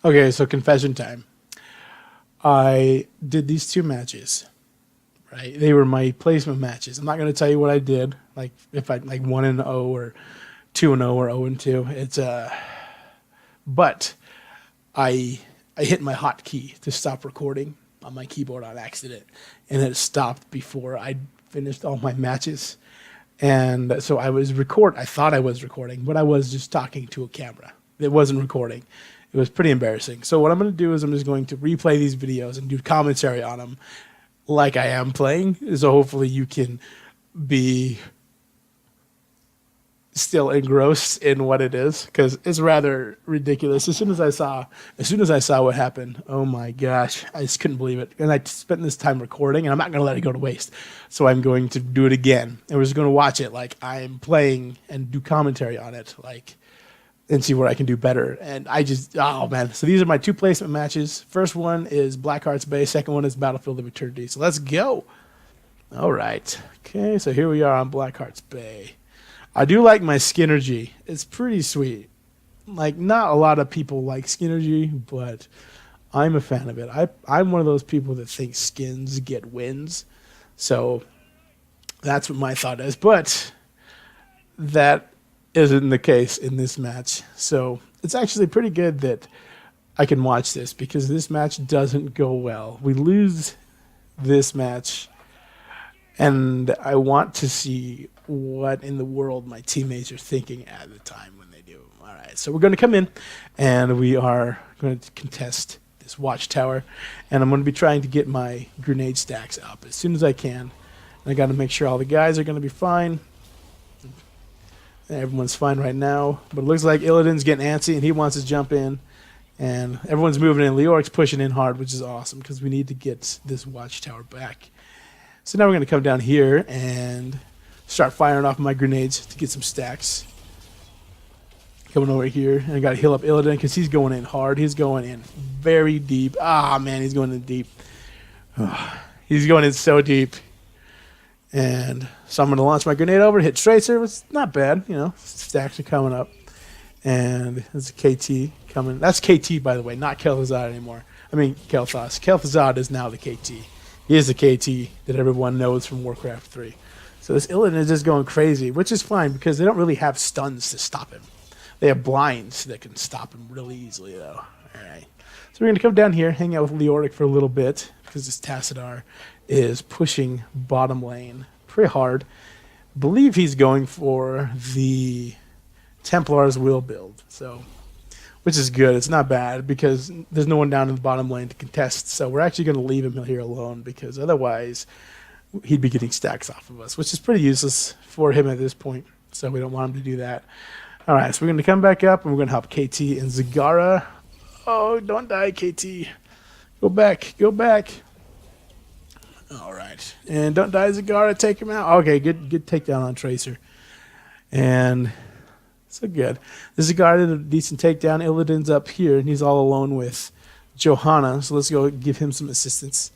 Okay, so confession time. I did these two matches, right? They were my placement matches. I'm not going to tell you what I did, like if I like 1-0 or 2-0 or 0-2. But I hit my hotkey to stop recording on my keyboard on accident, and it stopped before I finished all my matches. And so I thought I was recording, but I was just talking to a camera. It wasn't recording. It was pretty embarrassing. So what I'm going to do is I'm just going to replay these videos and do commentary on them like I am playing. So hopefully you can be still engrossed in what it is, because it's rather ridiculous. As soon as I saw what happened, oh my gosh, I just couldn't believe it. And I spent this time recording, and I'm not going to let it go to waste. So I'm going to do it again, and we're just going to watch it like I'm playing and do commentary on it, like, and see where I can do better. And oh man. So these are my two placement matches. First one is Blackheart's Bay. Second one is Battlefield of Eternity. So let's go. All right. Okay, so here we are on Blackheart's Bay. I do like my Skinergy. It's pretty sweet. Like, not a lot of people like Skinergy, but I'm a fan of it. I'm one of those people that think skins get wins. So that's what my thought is. But that isn't the case in this match. So it's actually pretty good that I can watch this, because this match doesn't go well. We lose this match, and I want to see what in the world my teammates are thinking at the time when they do. All right, so we're going to come in, and we are going to contest this watchtower, and I'm going to be trying to get my grenade stacks up as soon as I can. And I got to make sure all the guys are going to be fine. Everyone's fine right now, but it looks like Illidan's getting antsy, and he wants to jump in, and everyone's moving in. Leoric's pushing in hard, which is awesome, because we need to get this watchtower back. So now we're going to come down here and start firing off my grenades to get some stacks. Coming over here, and I got to heal up Illidan because he's going in hard. He's going in very deep. Ah, man, he's going in deep. Oh, he's going in so deep. And so I'm going to launch my grenade over, hit Tracer. It's not bad, you know. Stacks are coming up. And there's a KT coming. That's KT, by the way, not Kel'Thuzad anymore. I mean, Kel'Thas. Kel'Thuzad is now the KT. He is the KT that everyone knows from Warcraft 3. So this Illidan is just going crazy, which is fine because they don't really have stuns to stop him. They have blinds that can stop him really easily, though. All right. So we're going to come down here, hang out with Leoric for a little bit, because this Tassadar is pushing bottom lane pretty hard. I believe he's going for the Templar's Will build, so, which is good. It's not bad because there's no one down in the bottom lane to contest, so we're actually going to leave him here alone, because otherwise he'd be getting stacks off of us, which is pretty useless for him at this point, so we don't want him to do that. All right, so we're going to come back up, and we're going to help KT and Zagara. Oh, don't die, KT. Go back. Go back. All right. And don't die, Zagara. Take him out. Okay, good takedown on Tracer. And so good. The Zagara did a decent takedown. Illidan's up here, and he's all alone with Johanna. So let's go give him some assistance.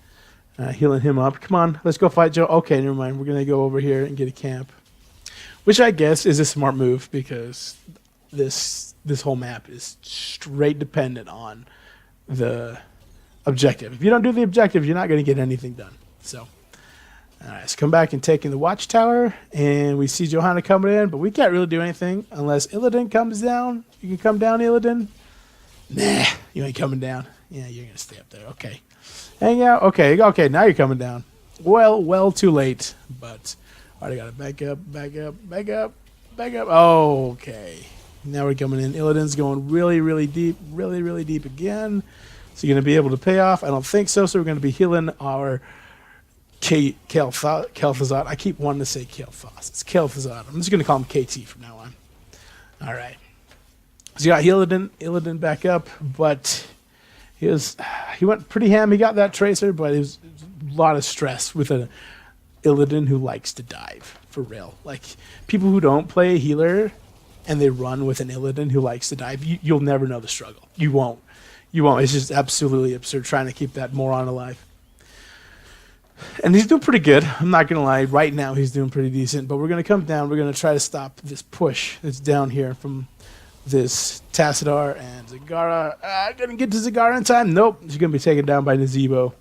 Healing him up. Come on, let's go fight Joe. Okay, never mind. We're going to go over here and get a camp, which I guess is a smart move, because this whole map is straight dependent on the objective. If you don't do the objective, you're not going to get anything done. So, all right, let's come back and take in the watchtower, and we see Johanna coming in, but we can't really do anything unless Illidan comes down. You can come down, Illidan. Nah, you ain't coming down. Yeah, you're going to stay up there. Okay. Hang out. Okay, now you're coming down. Well, too late, but all right, I got to back up. Oh, okay. Now we're coming in. Illidan's going really deep, really deep again. So you're going to be able to pay off? I don't think so. So we're going to be healing our Kel'Thuzad. I keep wanting to say Kel'Thas. It's Kel'Thuzad. I'm just going to call him KT from now on. All right. So you got Illidan back up, but he went pretty ham. He got that Tracer, but it was a lot of stress with an Illidan who likes to dive, for real. Like, people who don't play a healer and they run with an Illidan who likes to dive, you'll never know the struggle. You won't. It's just absolutely absurd trying to keep that moron alive. And he's doing pretty good. I'm not going to lie. Right now, he's doing pretty decent. But we're going to come down. We're going to try to stop this push that's down here from this Tassadar and Zagara. Gonna get to Zagara in time. Nope, she's gonna be taken down by Nazeebo.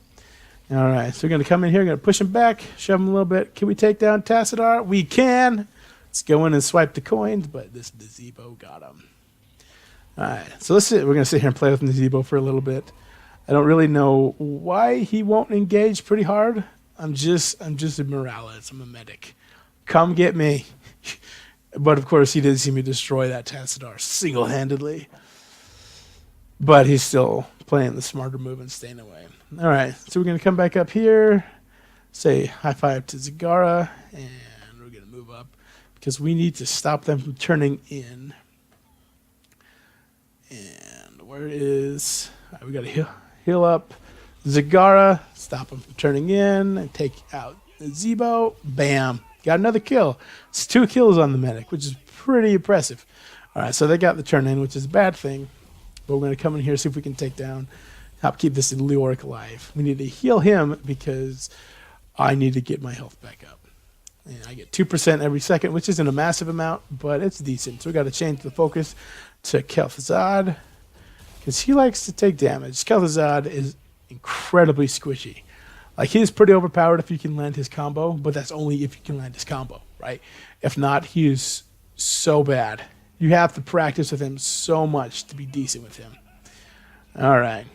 All right, so we're gonna come in here, gonna push him back, shove him a little bit. Can we take down Tassadar? We can. Let's go in and swipe the coins, but this Nazeebo got him. All right, so we're gonna sit here and play with Nazeebo for a little bit. I don't really know why he won't engage pretty hard. I'm just a Morales. I'm a medic. Come get me. But of course, he did see me destroy that Tassadar single-handedly. But he's still playing the smarter move and staying away. All right, so we're going to come back up here, say high five to Zagara, and we're going to move up because we need to stop them from turning in. And where is... All right, we got to heal up Zagara, stop him from turning in, and take out Nazeebo. Bam. Got another kill. It's 2 kills on the medic, which is pretty impressive. All right, so they got the turn in, which is a bad thing. But we're going to come in here, see if we can take down, help keep this Leoric alive. We need to heal him because I need to get my health back up. And I get 2% every second, which isn't a massive amount, but it's decent. So we got to change the focus to Kel'Thuzad because he likes to take damage. Kel'Thuzad is incredibly squishy. Like, he's pretty overpowered if you can land his combo, but that's only if you can land his combo, right? If not, he is so bad. You have to practice with him so much to be decent with him. All right.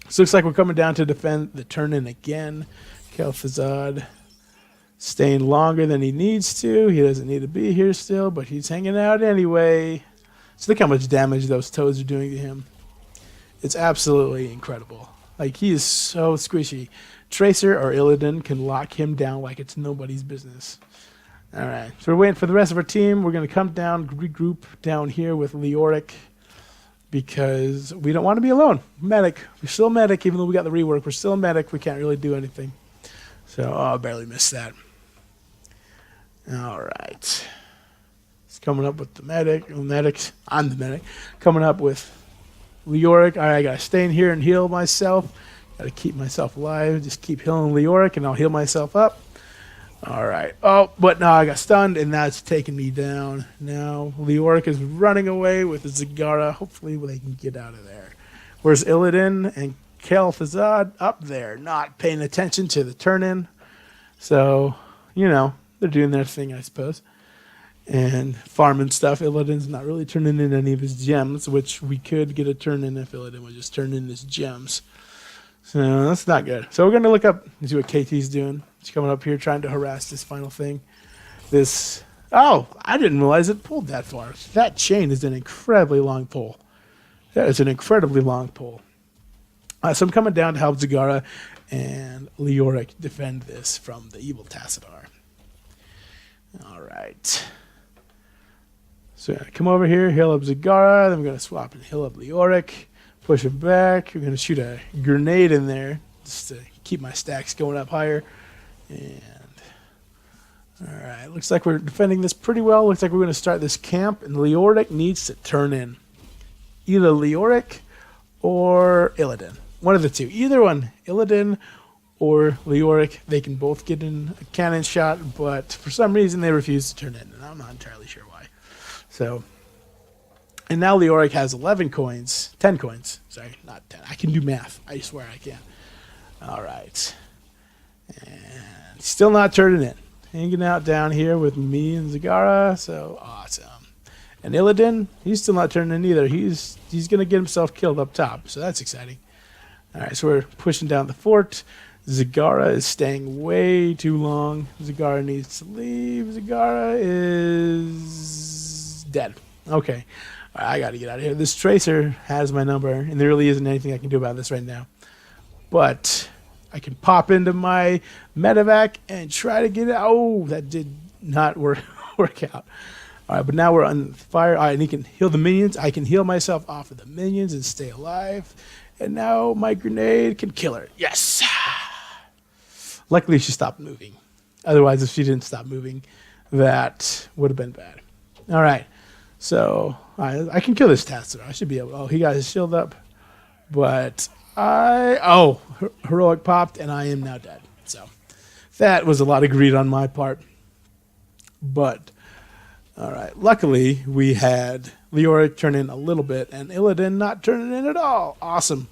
So looks like we're coming down to defend the turn-in again. Kel'Thuzad staying longer than he needs to. He doesn't need to be here still, but he's hanging out anyway. So look how much damage those toads are doing to him. It's absolutely incredible. Like, he is so squishy. Tracer or Illidan can lock him down like it's nobody's business. All right, so we're waiting for the rest of our team. We're going to come down, regroup down here with Leoric because we don't want to be alone. Medic. We're still medic, even though we got the rework. We're still a medic. We can't really do anything. So, I barely missed that. All right. It's coming up with the medic. Medics. I'm the medic. Coming up with Leoric. All right, I got to stay in here and heal myself. Got to keep myself alive. Just keep healing Leoric, and I'll heal myself up. All right. Oh, but now I got stunned, and that's taking me down. Now Leoric is running away with Zagara. Hopefully they can get out of there. Where's Illidan and Kel'Thuzad? Up there, not paying attention to the turn-in. So, you know, they're doing their thing, I suppose. And farming stuff. Illidan's not really turning in any of his gems, which we could get a turn-in if Illidan would just turn in his gems. So that's not good. So we're going to look up and see what KT's doing. He's coming up here trying to harass this final thing. Oh, I didn't realize it pulled that far. That chain is an incredibly long pull. That is an incredibly long pull. So I'm coming down to help Zagara and Leoric defend this from the evil Tassadar. All right. So we're going to come over here, heal up Zagara. Then we're going to swap and heal up Leoric. Push him back. We're going to shoot a grenade in there just to keep my stacks going up higher. And all right, looks like we're defending this pretty well. Looks like we're going to start this camp, and Leoric needs to turn in. Either Leoric or Illidan. One of the two. Either one, Illidan or Leoric. They can both get in a cannon shot, but for some reason they refuse to turn in, and I'm not entirely sure why. So, and now Leoric has 10 coins. Sorry, not 10. I can do math. I swear I can. All right. And still not turning in. Hanging out down here with me and Zagara. So awesome. And Illidan, he's still not turning in either. He's going to get himself killed up top. So that's exciting. All right, so we're pushing down the fort. Zagara is staying way too long. Zagara needs to leave. Zagara is dead. Okay. All right, I got to get out of here. This Tracer has my number, and there really isn't anything I can do about this right now. But I can pop into my medevac and try to get it. Oh, that did not work out. All right, but now we're on fire. All right, and he can heal the minions. I can heal myself off of the minions and stay alive. And now my grenade can kill her. Yes! Luckily, she stopped moving. Otherwise, if she didn't stop moving, that would have been bad. All right, so I can kill this Tassadar. I should be able to. Oh, he got his shield up. But heroic popped, and I am now dead. So that was a lot of greed on my part. But, all right, luckily we had Leoric turn in a little bit, and Illidan not turning in at all. Awesome.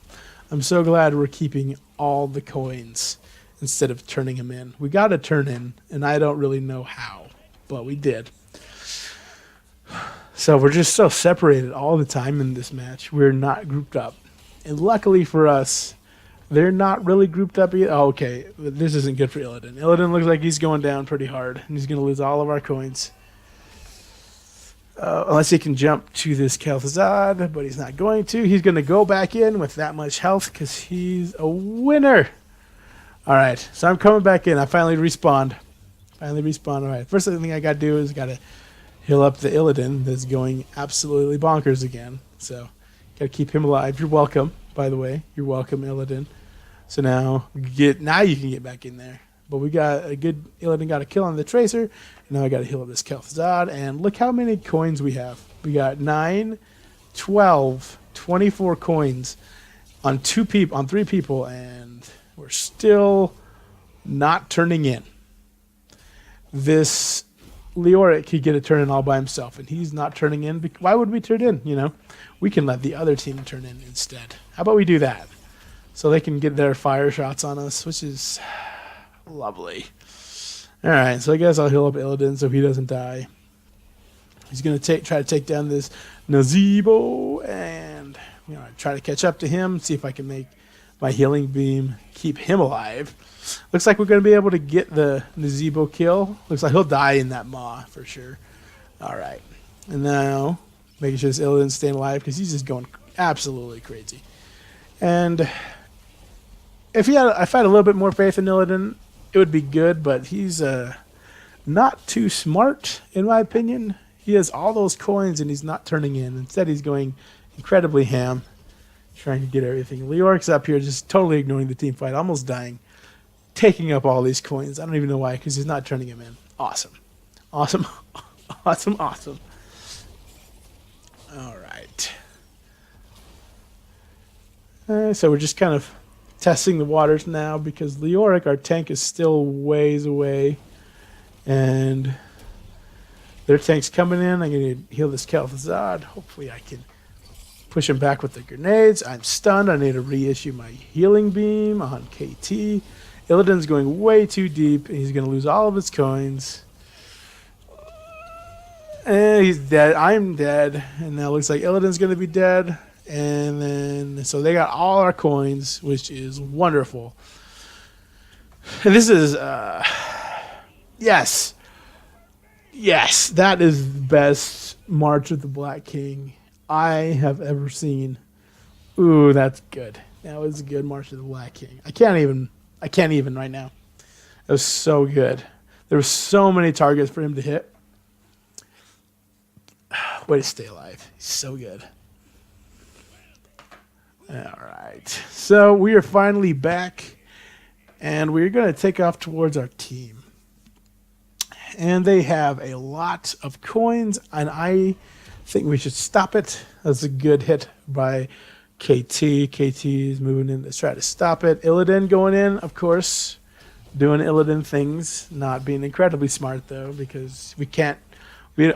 I'm so glad we're keeping all the coins instead of turning them in. We got to turn in, and I don't really know how, but we did. So we're just so separated all the time in this match. We're not grouped up. And luckily for us, they're not really grouped up either. Oh, okay, this isn't good for Illidan. Illidan looks like he's going down pretty hard, and he's going to lose all of our coins. Unless he can jump to this Kel'Thuzad, but he's not going to. He's going to go back in with that much health because he's a winner. All right, so I'm coming back in. I finally respawned. All right, first thing I got to do is got to heal up the Illidan that's going absolutely bonkers again. So got to keep him alive. You're welcome, by the way. You're welcome, Illidan. So now you can get back in there. But we got a good Illidan got a kill on the Tracer. And now I got to heal up this Kel'Thuzad. And look how many coins we have. We got 9, 12, 24 coins on 3 people, and we're still not turning in. This Leoric could get a turn in all by himself, and he's not turning in. Why would we turn in? You know, we can let the other team turn in instead. How about we do that? So they can get their fire shots on us, which is lovely. All right, so I guess I'll heal up Illidan so he doesn't die. He's going to try to take down this Nazeebo and try to catch up to him, see if I can make my healing beam keep him alive. Looks like we're going to be able to get the Nazeebo kill. Looks like he'll die in that maw for sure. All right. And now making sure this Illidan's staying alive because he's just going absolutely crazy. And if I had a little bit more faith in Illidan, it would be good, but he's not too smart, in my opinion. He has all those coins, and he's not turning in. Instead, he's going incredibly ham, trying to get everything. Leoric's up here just totally ignoring the team fight, almost dying, taking up all these coins. I don't even know why, because he's not turning them in. Awesome. Awesome. Awesome, awesome. All right. So we're just kind of testing the waters now because Leoric, our tank, is still ways away. And their tank's coming in. I'm going to heal this Kel'Thuzad. Hopefully I can push him back with the grenades. I'm stunned. I need to reissue my healing beam on KT. Illidan's going way too deep, and he's going to lose all of his coins. And he's dead. I'm dead. And now it looks like Illidan's going to be dead. And then, so they got all our coins, which is wonderful. And this is, yes. Yes, that is the best March of the Black King I have ever seen. Ooh, that's good. That was a good March of the Black King. I can't even right now. It was so good. There were so many targets for him to hit. Way to stay alive. He's so good. All right. So we are finally back, and we're going to take off towards our team. And they have a lot of coins, and I think we should stop it. That's a good hit by KT. KT is moving in to try to stop it. Illidan going in, of course, doing Illidan things, not being incredibly smart, though, because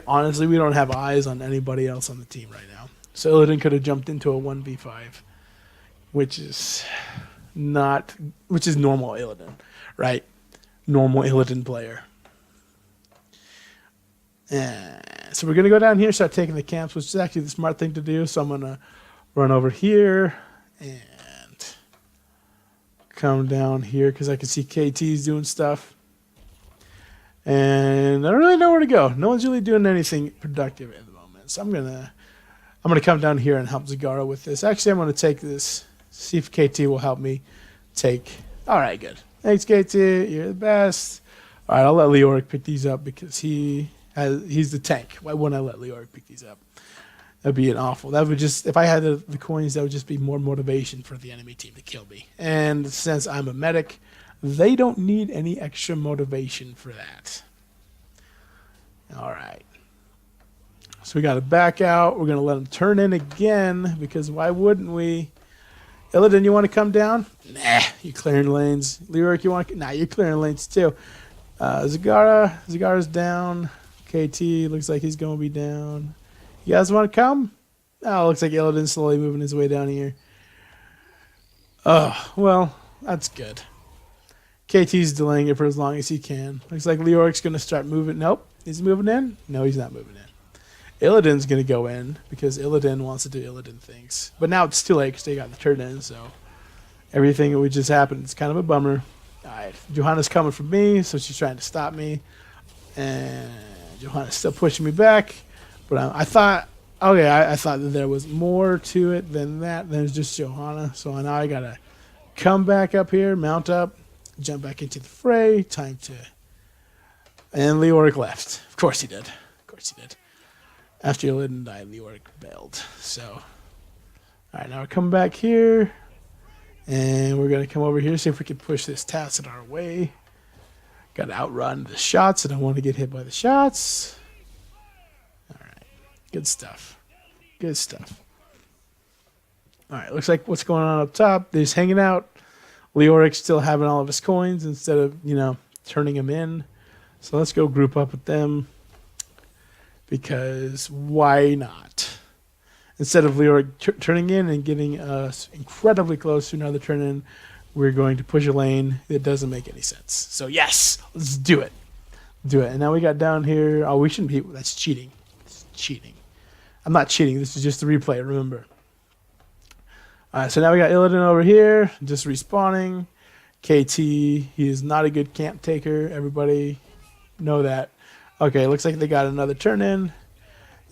honestly, we don't have eyes on anybody else on the team right now. So Illidan could have jumped into a 1v5. Which is normal Illidan, right? Normal Illidan player. So we're going to go down here, start taking the camps, which is actually the smart thing to do. So I'm going to run over here and come down here because I can see KT's doing stuff. And I don't really know where to go. No one's really doing anything productive at the moment. So I'm gonna come down here and help Zagara with this. Actually, I'm going to take this. See if KT will help me take. All right, good. Thanks, KT. You're the best. All right, I'll let Leoric pick these up because he's the tank. Why wouldn't I let Leoric pick these up? That'd be an awful. That would just, if I had the coins, that would just be more motivation for the enemy team to kill me. And since I'm a medic, they don't need any extra motivation for that. All right. So we got to back out. We're going to let them turn in again because why wouldn't we? Illidan, you want to come down? Nah, you clearing lanes. Leoric, you want to? Nah, you're clearing lanes too. Zagara's down. KT looks like he's going to be down. You guys want to come? Oh, looks like Illidan's slowly moving his way down here. Oh, well, that's good. KT's delaying it for as long as he can. Looks like Leoric's going to start moving. Nope. He's moving in? No, he's not moving in. Illidan's going to go in because Illidan wants to do Illidan things. But now it's too late because they got the turn in, so everything that would just happen is kind of a bummer. All right. Johanna's coming for me, so she's trying to stop me. And Johanna's still pushing me back. But I thought, okay, I thought that there was more to it than that. There's just Johanna. So now I got to come back up here, mount up, jump back into the fray. Time to... And Leoric left. Of course he did. Of course he did. After Illidan died, Leoric bailed. So, all right, now we're coming back here. And we're going to come over here, see if we can push this Tassadar away. Got to outrun the shots. I don't want to get hit by the shots. All right. Good stuff. Good stuff. All right. Looks like what's going on up top. They're just hanging out. Leoric's still having all of his coins instead of, turning them in. So let's go group up with them. Because why not? Instead of Leoric turning in and getting us incredibly close to another turn in, we're going to push a lane that doesn't make any sense. So yes, let's do it. Do it. And now we got down here. Oh, we shouldn't be. That's cheating. It's cheating. I'm not cheating. This is just the replay, remember. All right, so now we got Illidan over here, just respawning. KT, he is not a good camp taker. Everybody know that. Okay, looks like they got another turn in.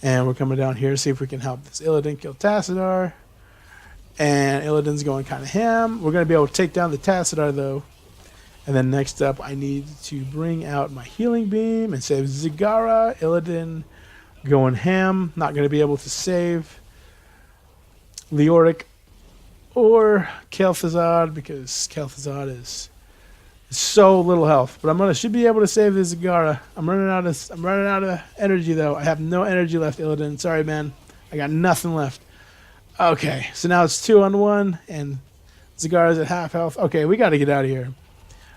And we're coming down here to see if we can help this Illidan kill Tassadar. And Illidan's going kind of ham. We're going to be able to take down the Tassadar, though. And then next up, I need to bring out my healing beam and save Zagara. Illidan going ham. Not going to be able to save Leoric or Kel'Thuzad because Kel'Thuzad is so little health. But should be able to save the Zagara. I'm running out of energy, though. I have no energy left, Illidan. Sorry, man. I got nothing left. Okay, so now it's 2-on-1, and Zagara's at half health. Okay, we got to get out of here.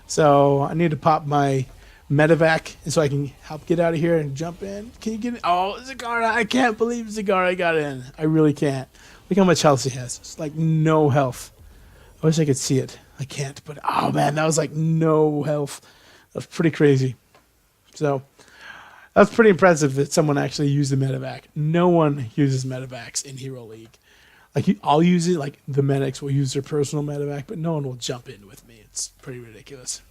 So I need to pop my medevac so I can help get out of here and jump in. Can you get in? Oh, Zagara, I can't believe Zagara got in. I really can't. Look how much health she has. It's like no health. I wish I could see it. I can't, but oh man, that was like no health. That was pretty crazy. So that's pretty impressive that someone actually used the medevac. No one uses medevacs in Hero League. Like, I'll use it, like, the medics will use their personal medevac, but no one will jump in with me. It's pretty ridiculous.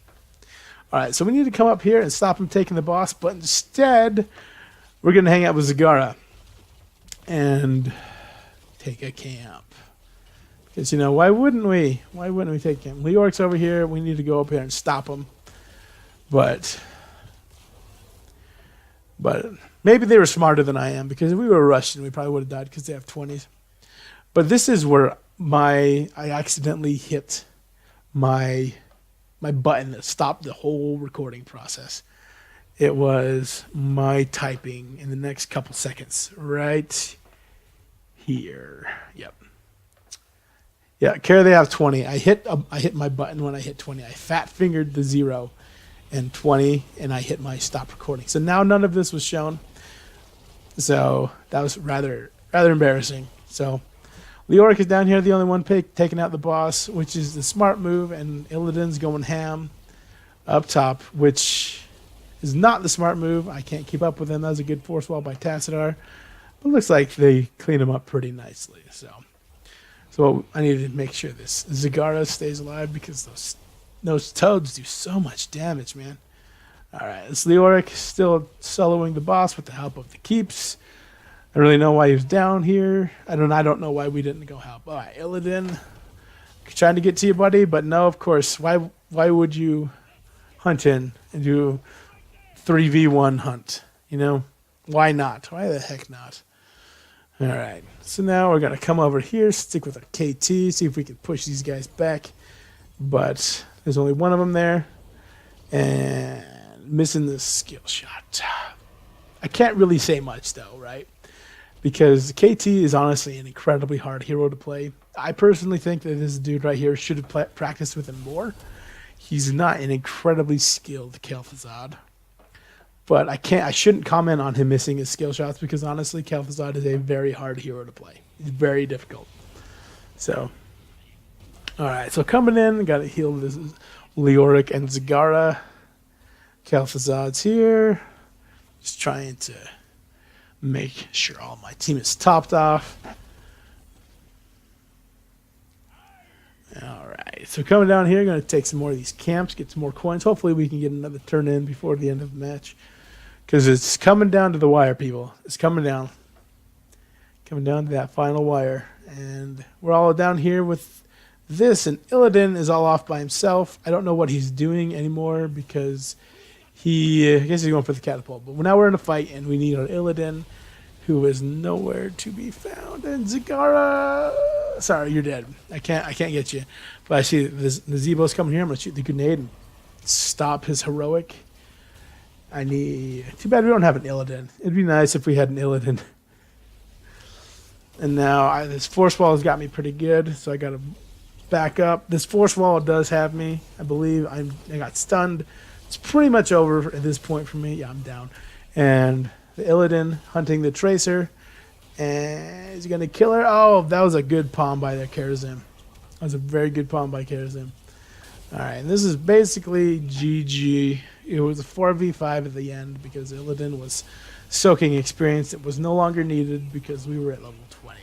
All right, so we need to come up here and stop him taking the boss, but instead, we're going to hang out with Zagara and take a camp. Because, why wouldn't we? Why wouldn't we take him? Leoric's over here. We need to go up here and stop him. But maybe they were smarter than I am, because if we were Russian, we probably would have died because they have 20s. But this is where I accidentally hit my button that stopped the whole recording process. It was my typing in the next couple seconds right here. Yep. Yeah, Kara, they have 20. I hit my button when I hit 20. I fat fingered the 0 and 20, and I hit my stop recording. So now none of this was shown. So that was rather embarrassing. So Leoric is down here, the only one taking out the boss, which is the smart move, and Illidan's going ham up top, which is not the smart move. I can't keep up with him. That was a good force wall by Tassadar. But it looks like they clean him up pretty nicely. So I need to make sure this Zagara stays alive, because those toads do so much damage, man. All right, it's Leoric still soloing the boss with the help of the keeps. I don't really know why he was down here. I don't know why we didn't go help. All right, Illidan, trying to get to you, buddy, but no, of course. Why would you hunt in and do 3v1 hunt? Why not? Why the heck not? All right, so now we're going to come over here, stick with our KT, see if we can push these guys back. But there's only one of them there, and missing the skill shot. I can't really say much, though, right? Because KT is honestly an incredibly hard hero to play. I personally think that this dude right here should have practiced with him more. He's not an incredibly skilled Kel'Thuzad. But I shouldn't comment on him missing his skill shots because honestly, Kel'Thuzad is a very hard hero to play. He's very difficult. So, all right. So coming in, got to heal this Leoric and Zagara. Kel'Thuzad's here. Just trying to make sure all my team is topped off. All right. So coming down here, going to take some more of these camps, get some more coins. Hopefully we can get another turn in before the end of the match. Because it's coming down to the wire, people. It's coming down. Coming down to that final wire. And we're all down here with this. And Illidan is all off by himself. I don't know what he's doing anymore because I guess he's going for the catapult. But now we're in a fight and we need our Illidan, who is nowhere to be found. And Zagara, sorry, you're dead. I can't get you. But I see the Zebo's coming here. I'm going to shoot the grenade and stop his heroic. Too bad we don't have an Illidan. It'd be nice if we had an Illidan. And now this force wall has got me pretty good, so I got to back up. This force wall does have me. I believe I got stunned. It's pretty much over at this point for me. Yeah, I'm down. And the Illidan hunting the Tracer. And he's going to kill her. Oh, that was a good palm by the Kharazim. That was a very good palm by Kharazim. All right, and this is basically GG. It was a 4v5 at the end because Illidan was soaking experience. It was no longer needed because we were at level 20.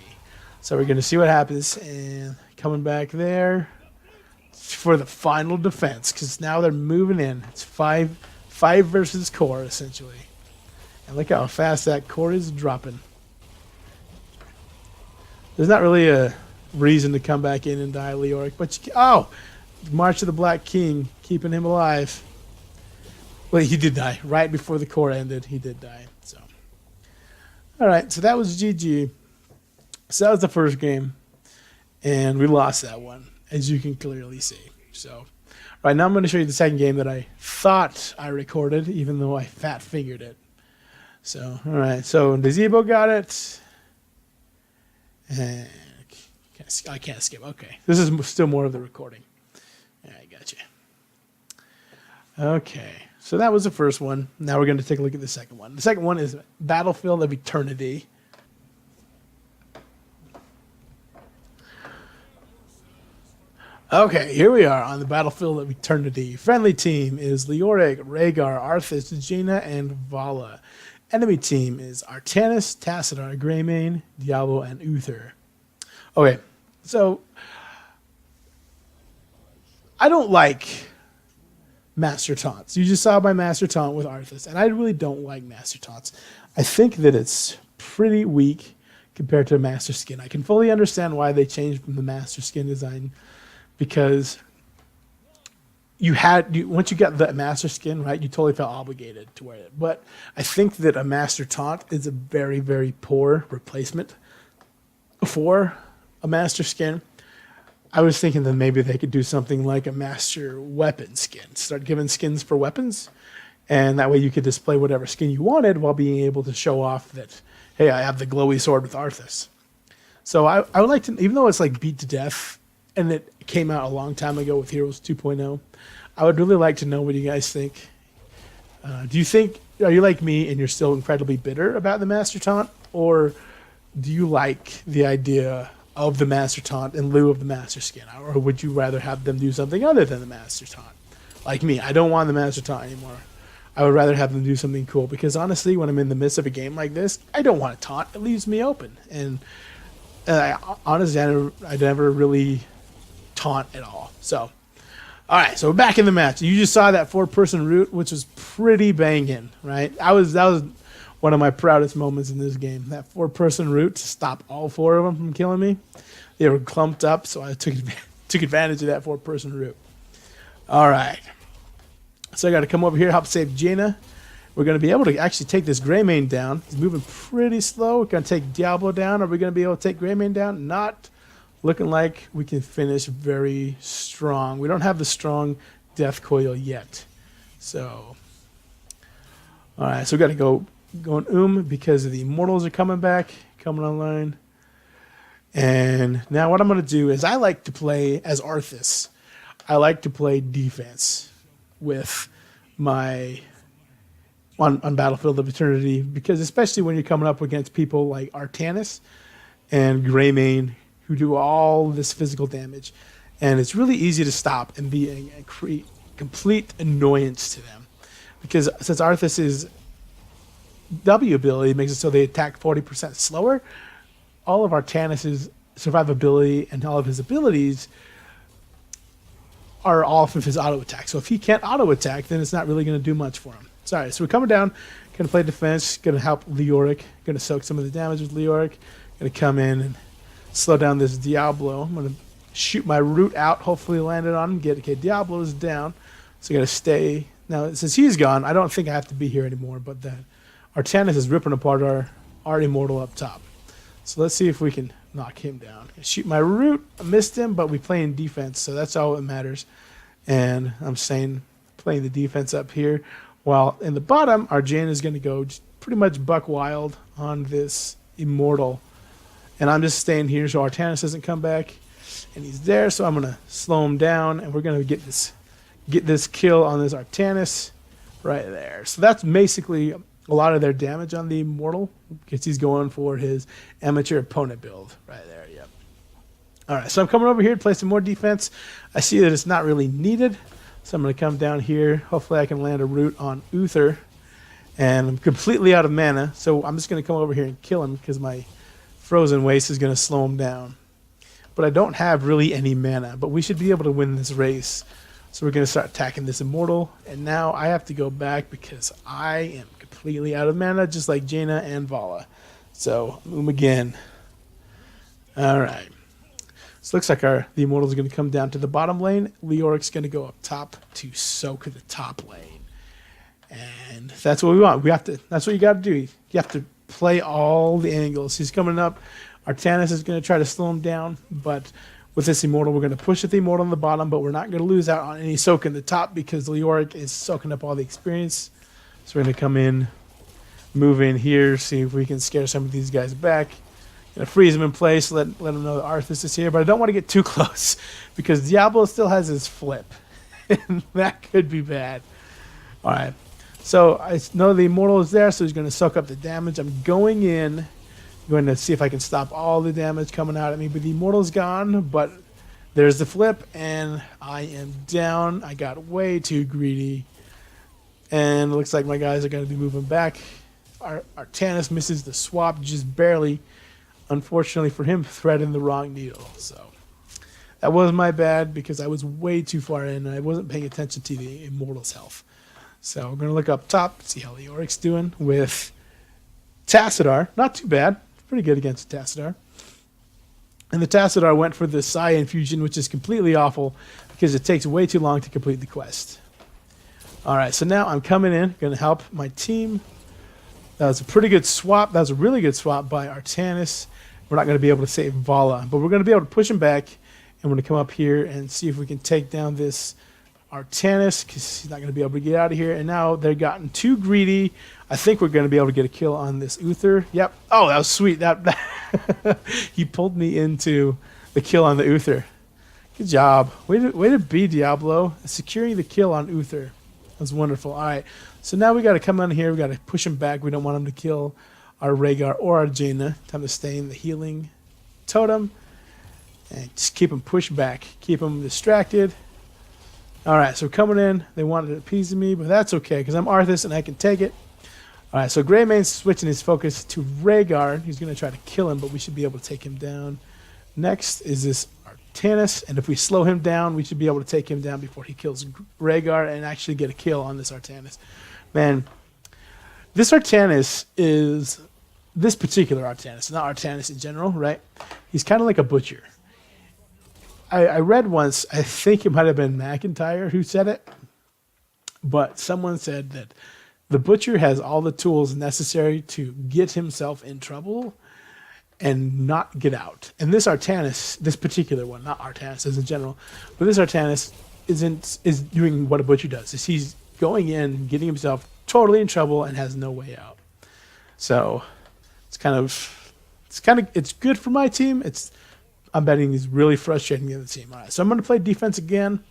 So we're going to see what happens. And coming back there for the final defense because now they're moving in. It's five versus core, essentially. And look how fast that core is dropping. There's not really a reason to come back in and die Leoric. But March of the Black King, keeping him alive. Well, he did die. Right before the core ended, he did die. So, all right, so that was GG. So that was the first game, and we lost that one, as you can clearly see. So, right now I'm going to show you the second game that I thought I recorded, even though I fat-fingered it. So, all right, so Nazebo got it. And I can't skip. Okay, this is still more of the recording. I gotcha. Okay, so that was the first one. Now we're going to take a look at the second one. The second one is Battlefield of Eternity. Okay, here we are on the Battlefield of Eternity. Friendly team is Leoric, Rhaegar, Arthas, Jaina, and Vala. Enemy team is Artanis, Tassadar, Greymane, Diablo, and Uther. Okay, so I don't like Master Taunts. You just saw my Master Taunt with Arthas, and I really don't like Master Taunts. I think that it's pretty weak compared to Master Skin. I can fully understand why they changed from the Master Skin design because once you got the Master Skin, right, you totally felt obligated to wear it. But I think that a Master Taunt is a very, very poor replacement for a Master Skin. I was thinking that maybe they could do something like a Master Weapon skin. Start giving skins for weapons, and that way you could display whatever skin you wanted while being able to show off that, hey, I have the glowy sword with Arthas. So I would like to, even though it's like beat to death, and it came out a long time ago with Heroes 2.0, I would really like to know what you guys think. Are you like me and you're still incredibly bitter about the Master Taunt, or do you like the idea of the Master Taunt in lieu of the Master Skin? Or would you rather have them do something other than the Master Taunt? Like me, I don't want the Master Taunt anymore. I would rather have them do something cool because honestly, when I'm in the midst of a game like this, I don't want to taunt. It leaves me open. And honestly, I never really taunt at all. So, all right, so we're back in the match. You just saw that 4-person route, which was pretty banging, right? That was one of my proudest moments in this game. That 4-person route to stop all 4 of them from killing me. They were clumped up, so I took advantage of that 4-person route. All right. So I got to come over here, help save Jaina. We're going to be able to actually take this Greymane down. He's moving pretty slow. We're going to take Diablo down. Are we going to be able to take Greymane down? Not looking like we can finish very strong. We don't have the strong death coil yet. So, all right. So we got to go going because the immortals are coming online. And now what I'm going to do is I like to play as Arthas. I like to play defense with my on Battlefield of Eternity, because especially when you're coming up against people like Artanis and Greymane, who do all this physical damage, and it's really easy to stop and be a complete annoyance to them, because since Arthas's W ability makes it so they attack 40% slower, all of Artanis's survivability and all of his abilities are off of his auto attack. So if he can't auto attack, then it's not really going to do much for him. Sorry, so we're coming down, going to play defense, going to help Leoric, going to soak some of the damage with Leoric, going to come in and slow down this Diablo. I'm going to shoot my root out, hopefully land it on him, okay, Diablo is down, so I got to stay. Now, since he's gone, I don't think I have to be here anymore, but that Artanis is ripping apart our Immortal up top. So let's see if we can knock him down. Shoot my root, I missed him, but we play in defense, so that's all that matters. And I'm saying playing the defense up here. While in the bottom, our Jaina is going to go just pretty much buck wild on this Immortal. And I'm just staying here so Artanis doesn't come back. And he's there, so I'm going to slow him down. And we're going to get this kill on this Artanis right there. So that's basically a lot of their damage on the Immortal, because he's going for his amateur opponent build right there. Yep. All right, so I'm coming over here to play some more defense. I see that it's not really needed. So I'm going to come down here. Hopefully I can land a root on Uther. And I'm completely out of mana. So I'm just going to come over here and kill him because my Frozen Waste is going to slow him down. But I don't have really any mana. But we should be able to win this race. So we're going to start attacking this Immortal. And now I have to go back because I am completely out of mana, just like Jaina and Vala. So boom again. All right. So it looks like the Immortal is going to come down to the bottom lane. Leoric's going to go up top to soak the top lane. And that's what we want. That's what you got to do. You have to play all the angles. He's coming up. Artanis is going to try to slow him down. But with this Immortal, we're going to push at the Immortal on the bottom. But we're not going to lose out on any soak in the top because Leoric is soaking up all the experience. So we're going to come in, move in here, see if we can scare some of these guys back. Gonna freeze him in place, let him know that Arthas is here, but I don't want to get too close because Diablo still has his flip, and that could be bad. All right, so I know the Immortal is there, so he's going to soak up the damage. I'm going to see if I can stop all the damage coming out at me, but the Immortal's gone, but there's the flip, and I am down. I got way too greedy, and it looks like my guys are going to be moving back. Artanis misses the swap just barely. Unfortunately for him, threading the wrong needle. So that was my bad because I was way too far in and I wasn't paying attention to the Immortal's health. So we're going to look up top, see how Leoric's doing with Tassadar. Not too bad. Pretty good against Tassadar. And the Tassadar went for the Psi Infusion, which is completely awful because it takes way too long to complete the quest. All right, so now I'm coming in, going to help my team. That was a pretty good swap. That was a really good swap by Artanis. We're not going to be able to save Vala, but we're going to be able to push him back, and we're going to come up here and see if we can take down this Artanis because he's not going to be able to get out of here. And now they've gotten too greedy. I think we're going to be able to get a kill on this Uther. Yep. Oh, that was sweet. That he pulled me into the kill on the Uther. Good job. Way to be, Diablo. Securing the kill on Uther. That's wonderful. All right. So now we got to come on here. We got to push him back. We don't want him to kill our Rhaegar or our Jaina. Time to stay in the healing totem. And just keep him pushed back. Keep him distracted. All right. So coming in. They wanted to appease me, but that's okay because I'm Arthas and I can take it. All right. So Greymane's switching his focus to Rhaegar. He's going to try to kill him, but we should be able to take him down. Next is this Artanis, and if we slow him down, we should be able to take him down before he kills Rhaegar and actually get a kill on this Artanis. Man, this Artanis is this particular Artanis, not Artanis in general, right? He's kind of like a butcher. I read once, I think it might have been McIntyre who said it, but someone said that the butcher has all the tools necessary to get himself in trouble and not get out. And this Artanis, this particular one, not Artanis as in general, but this Artanis is doing what a butcher does. Is he's going in, getting himself totally in trouble and has no way out. So it's good for my team. I'm betting he's really frustrating the other team. All right, so I'm going to play defense again.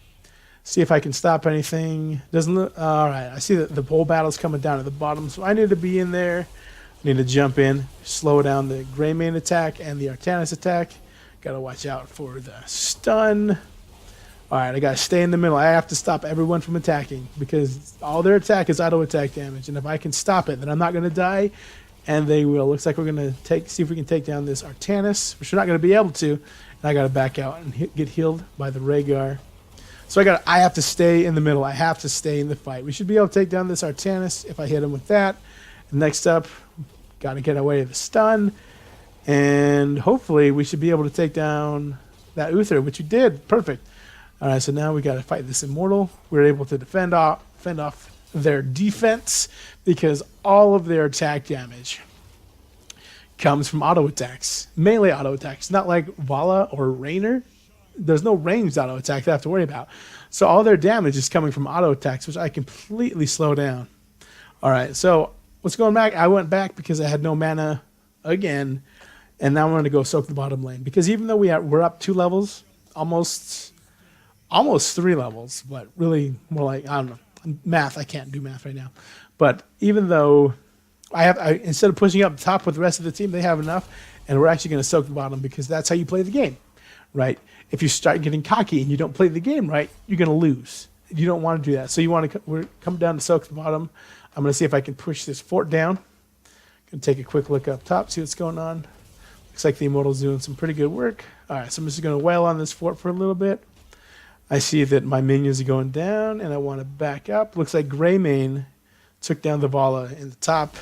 See if I can stop anything. Doesn't look all right. I see that the whole battle's coming down at the bottom, so I need to be in there. I need to jump in, slow down the Greymane attack and the Artanis attack. Gotta watch out for the stun. All right, I gotta stay in the middle. I have to stop everyone from attacking because all their attack is auto attack damage, and if I can stop it, then I'm not gonna die, and they will. Looks like we're gonna see if we can take down this Artanis, which we're not gonna be able to. And I gotta back out and get healed by the Rhaegar. So I have to stay in the middle. I have to stay in the fight. We should be able to take down this Artanis if I hit him with that. And next up, gotta get away with the stun, and hopefully we should be able to take down that Uther, which we did. Perfect. All right, so now we got to fight this Immortal. We're able to fend off their defense because all of their attack damage comes from auto attacks, melee auto attacks, not like Vala or Raynor. There's no ranged auto attack they have to worry about. So all their damage is coming from auto attacks, which I completely slow down. All right, so what's going back? I went back because I had no mana again, and now I'm going to go soak the bottom lane because even though we're up 2 levels, almost 3 levels, but really more like, I don't know, math. I can't do math right now. But even though I instead of pushing up top with the rest of the team, they have enough, and we're actually going to soak the bottom because that's how you play the game, right? If you start getting cocky and you don't play the game right, you're going to lose. You don't want to do that. So you want to come down to soak the bottom. I'm going to see if I can push this fort down. Going to take a quick look up top, see what's going on. Looks like the Immortal's doing some pretty good work. All right, so I'm just going to wail on this fort for a little bit. I see that my minions are going down, and I want to back up. Looks like Greymane took down the Vala in the top.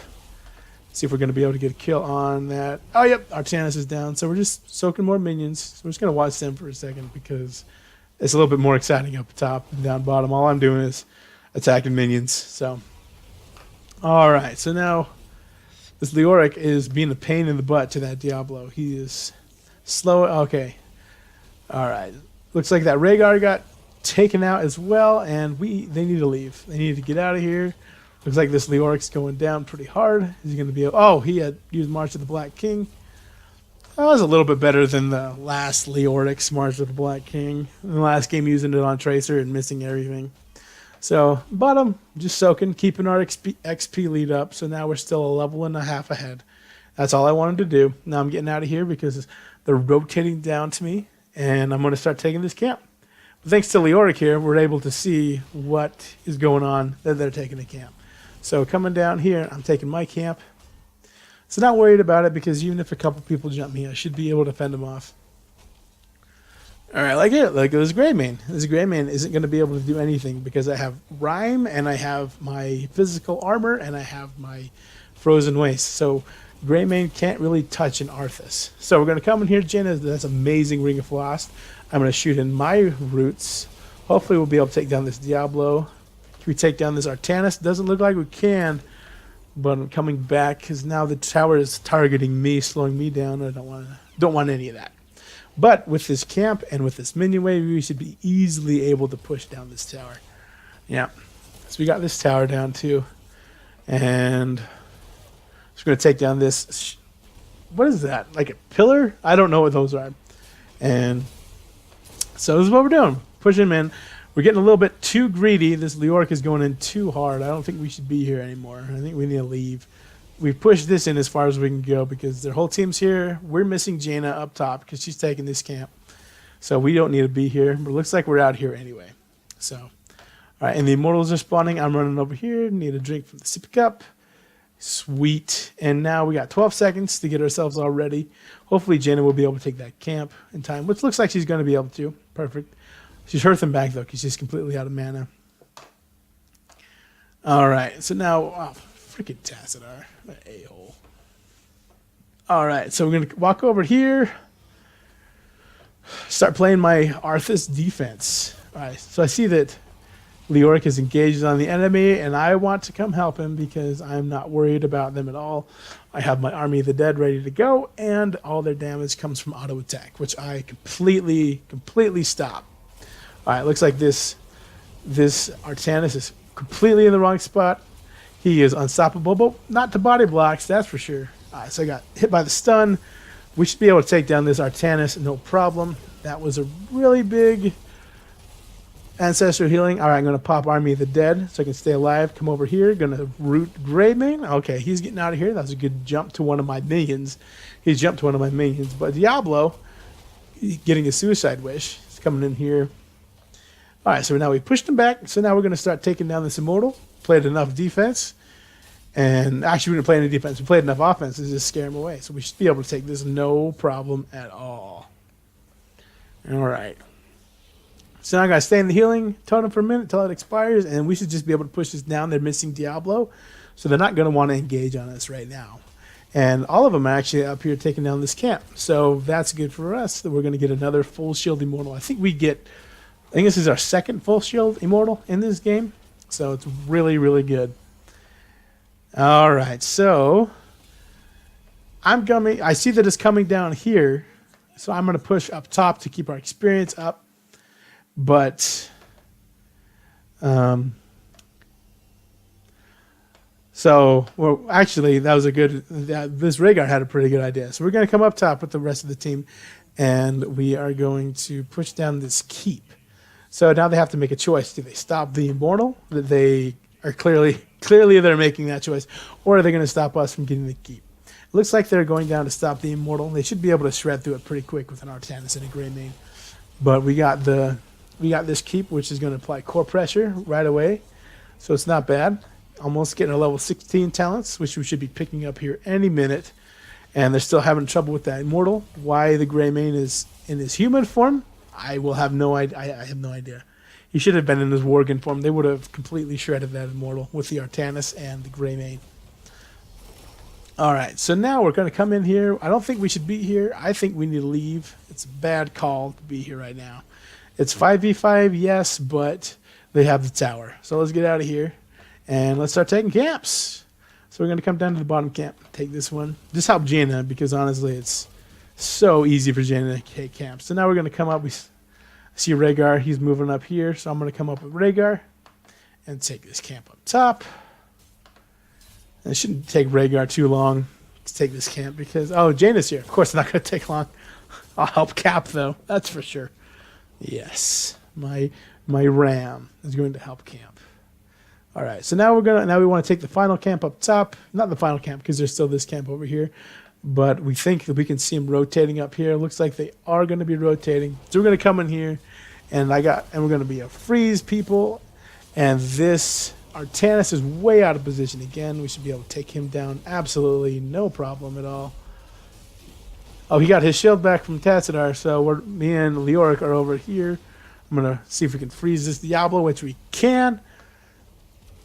See if we're going to be able to get a kill on that. Oh, yep, Artanis is down. So we're just soaking more minions. So we're just going to watch them for a second because it's a little bit more exciting up top than down bottom. All I'm doing is attacking minions. So, all right. So now this Leoric is being a pain in the butt to that Diablo. He is slow. Okay. All right. Looks like that Rhaegar got taken out as well, and they need to leave. They need to get out of here. Looks like this Leoric's going down pretty hard. Is he going to be able... Oh, he had used March of the Black King. That was a little bit better than the last Leoric's March of the Black King. In the last game, using it on Tracer and missing everything. So, bottom, just soaking, keeping our XP lead up. So now we're still a level and a half ahead. That's all I wanted to do. Now I'm getting out of here because they're rotating down to me, and I'm going to start taking this camp. But thanks to Leoric here, we're able to see what is going on that they're taking a camp. So coming down here, I'm taking my camp. So not worried about it because even if a couple people jump me, I should be able to fend them off. All right, like this Greymane. This Greymane isn't going to be able to do anything because I have Rime and I have my physical armor and I have my Frozen Waste. So Greymane can't really touch an Arthas. So we're going to come in here, Jaina. That's amazing Ring of Frost. I'm going to shoot in my roots. Hopefully we'll be able to take down this Diablo. Can we take down this Artanis? Doesn't look like we can, but I'm coming back because now the tower is targeting me, slowing me down. I don't want any of that. But with this camp and with this minion wave, we should be easily able to push down this tower. Yeah, so we got this tower down too, and just going to take down this. What is that? Like a pillar? I don't know what those are. And so this is what we're doing. Pushing him in. We're getting a little bit too greedy. This Leoric is going in too hard. I don't think we should be here anymore. I think we need to leave. We've pushed this in as far as we can go because their whole team's here. We're missing Jaina up top because she's taking this camp. So we don't need to be here. But it looks like we're out here anyway. So, all right. And the Immortals are spawning. I'm running over here. Need a drink from the sippy cup. Sweet. And now we got 12 seconds to get ourselves all ready. Hopefully Jaina will be able to take that camp in time, which looks like she's going to be able to. Perfect. She's Hearthing back, though, because she's completely out of mana. All right, so now... Oh, freaking Tassadar. An a-hole. All right, so we're going to walk over here. Start playing my Arthas defense. All right, so I see that Leoric is engaged on the enemy, and I want to come help him because I'm not worried about them at all. I have my Army of the Dead ready to go, and all their damage comes from auto attack, which I completely stop. All right, looks like this Artanis is completely in the wrong spot. He is unstoppable, but not to body blocks, that's for sure. All right, so I got hit by the stun. We should be able to take down this Artanis, no problem. That was a really big Ancestral healing. All right, I'm going to pop Army of the Dead so I can stay alive. Come over here. Going to root Greymane. Okay, he's getting out of here. That was a good jump to one of my minions. He jumped to one of my minions. But Diablo, getting a suicide wish. He's coming in here. All right, so now we pushed him back. So now we're going to start taking down this Immortal. Played enough defense. And actually, we didn't play any defense. We played enough offense to just scare him away. So we should be able to take this no problem at all. All right. So now I got to stay in the healing totem for a minute until it expires. And we should just be able to push this down. They're missing Diablo. So they're not going to want to engage on us right now. And all of them are actually up here taking down this camp. So that's good for us that we're going to get another full shield Immortal. I think this is our second full shield Immortal in this game. So it's really, really good. All right, so I see that it's coming down here, so I'm going to push up top to keep our experience up. But actually, that was this Rhaegar had a pretty good idea. So we're going to come up top with the rest of the team, and we are going to push down this keep. So now they have to make a choice. Do they stop the Immortal that they are clearly they're making that choice, or are they going to stop us from getting the keep? It looks like they're going down to stop the Immortal. They should be able to shred through it pretty quick with an Artanis and a Greymane. But we got this keep, which is going to apply core pressure right away, so it's not bad. Almost getting a level 16 talents, which we should be picking up here any minute. And they're still having trouble with that Immortal. Why the Greymane is in his human form, I will have no idea. I have no idea. He should have been in his Worgen form. They would have completely shredded that Immortal with the Artanis and the Greymane. All right, so now we're going to come in here. I don't think we should be here. I think we need to leave. It's a bad call to be here right now. It's 5v5, yes, but they have the tower. So let's get out of here, and let's start taking camps. So we're going to come down to the bottom camp, take this one. Just help Jaina, because honestly, it's so easy for Jaina to take camps. So now we're going to come up. We see Rhaegar. He's moving up here, so I'm going to come up with Rhaegar and take this camp up top. And it shouldn't take Rhaegar too long to take this camp because, Jaina's here. Of course, it's not going to take long. I'll help Cap, though. That's for sure. Yes, my Ram is going to help camp. All right, so now we want to take the final camp up top. Not the final camp because there's still this camp over here. But we think that we can see them rotating up here. Looks like they are going to be rotating. So we're going to come in here, and we're going to be a freeze people. And this Artanis is way out of position again. We should be able to take him down absolutely no problem at all. Oh, he got his shield back from Tassadar, so me and Leoric are over here. I'm going to see if we can freeze this Diablo, which we can,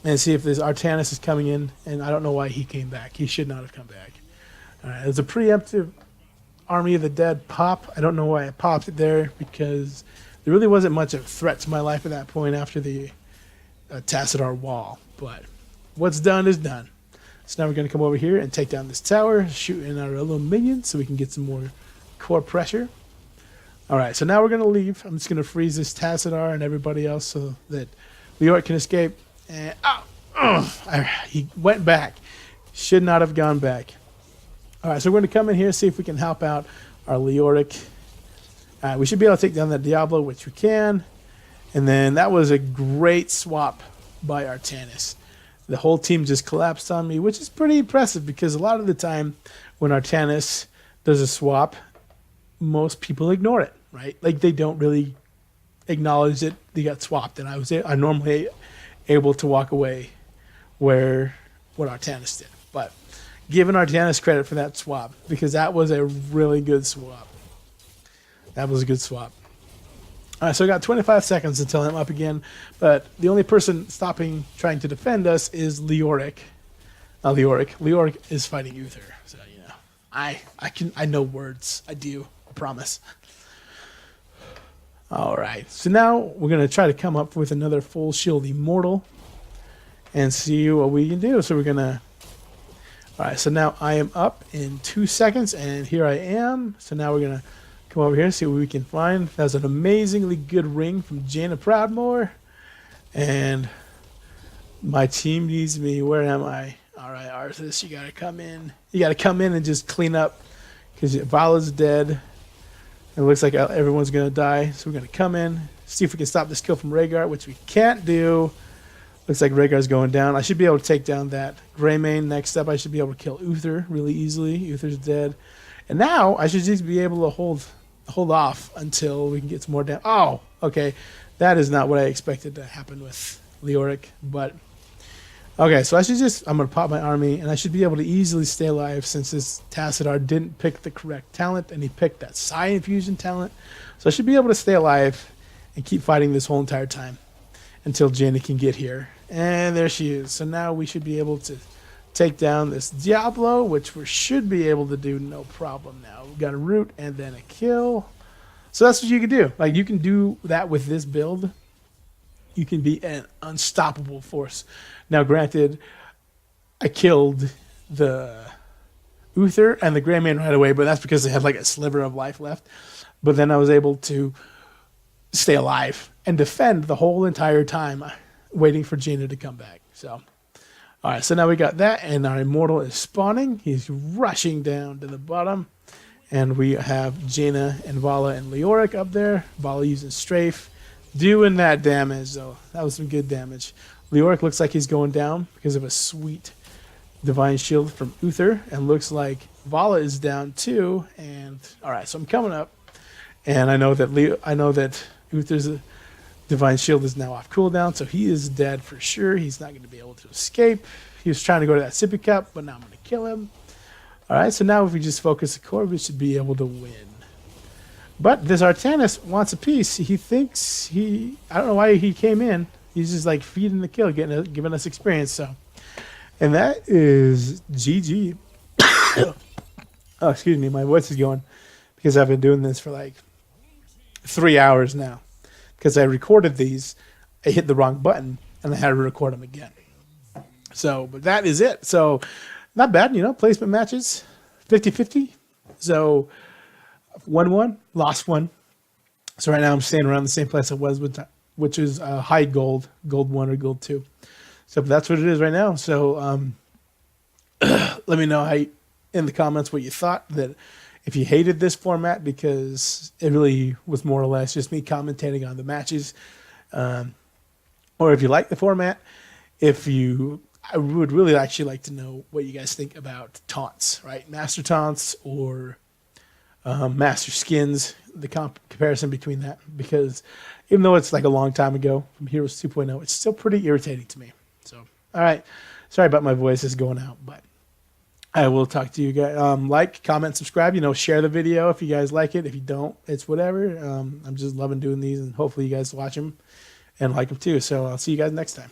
and see if this Artanis is coming in. And I don't know why he came back. He should not have come back. All right, it's a preemptive Army of the Dead pop. I don't know why I popped it there because there really wasn't much of a threat to my life at that point after the Tassadar wall. But what's done is done. So now we're going to come over here and take down this tower, shoot in our little minions so we can get some more core pressure. All right, so now we're going to leave. I'm just going to freeze this Tassadar and everybody else so that Leoric can escape. And he went back. Should not have gone back. All right, so we're going to come in here and see if we can help out our Leoric. We should be able to take down that Diablo, which we can. And then that was a great swap by Artanis. The whole team just collapsed on me, which is pretty impressive because a lot of the time when Artanis does a swap, most people ignore it, right? Like they don't really acknowledge that they got swapped. And I'm normally able to walk away what Artanis did. But giving Artanis credit for that swap because that was a really good swap. That was a good swap. All right, so I got 25 seconds until I'm up again, but the only person trying to defend us is Leoric. Leoric is fighting Uther, so you know, I know words. I do, I promise. All right, so now we're gonna try to come up with another full shield Immortal and see what we can do. So we're gonna. All right, so now I am up in 2 seconds, and here I am. So now we're gonna come over here and see what we can find. That was an amazingly good ring from Jaina Proudmoore. And my team needs me. Where am I? All right, Arthas, you got to come in. You got to come in and just clean up because Vala's dead. It looks like everyone's going to die. So we're going to come in, See if we can stop this kill from Rhaegar, which we can't do. Looks like Rhaegar's going down. I should be able to take down that Greymane. Next up, I should be able to kill Uther really easily. Uther's dead. And now I should just be able to hold off until we can get some more down. Oh, okay. That is not what I expected to happen with Leoric. But, okay, so I'm going to pop my army, and I should be able to easily stay alive since this Tassadar didn't pick the correct talent, and he picked that Psi Infusion talent. So I should be able to stay alive and keep fighting this whole entire time until Jaina can get here. And there she is. So now we should be able to take down this Diablo, which we should be able to do no problem now. We've got a root and then a kill. So that's what you can do. Like, you can do that with this build. You can be an unstoppable force. Now, granted, I killed the Uther and the Greymane right away, but that's because they had like a sliver of life left. But then I was able to stay alive and defend the whole entire time, waiting for Jaina to come back. So, all right, so now we got that, and our Immortal is spawning. He's rushing down to the bottom, and we have Jaina and Vala and Leoric up there. Vala using Strafe, doing that damage, though. That was some good damage. Leoric looks like he's going down because of a sweet Divine Shield from Uther, and looks like Vala is down too. And all right, so I'm coming up, and I know that Uther's Divine Shield is now off cooldown, so he is dead for sure. He's not going to be able to escape. He was trying to go to that sippy cup, but now I'm going to kill him. All right, so now if we just focus the core, we should be able to win. But this Artanis wants a piece. He thinks I don't know why he came in. He's just like feeding the kill, giving us experience. So, and that is GG. Oh, excuse me, my voice is going because I've been doing this for like 3 hours now. Because I recorded these, I hit the wrong button, and I had to record them again. So, but that is it. So, not bad, placement matches, 50-50. So, 1-1, lost one. So right now I'm staying around the same place I was, which is high gold 1 or gold 2. So that's what it is right now. So let me know in the comments what you thought, that if you hated this format, because it really was more or less just me commentating on the matches, or if you like the format, I would really actually like to know what you guys think about taunts, right? Master taunts or master skins, the comparison between that, because even though it's like a long time ago from Heroes 2.0, it's still pretty irritating to me. So, all right. Sorry about my voice is going out, but I will talk to you guys. Like, comment, subscribe, share the video if you guys like it. If you don't, it's whatever. I'm just loving doing these, and hopefully you guys watch them and like them too. So I'll see you guys next time.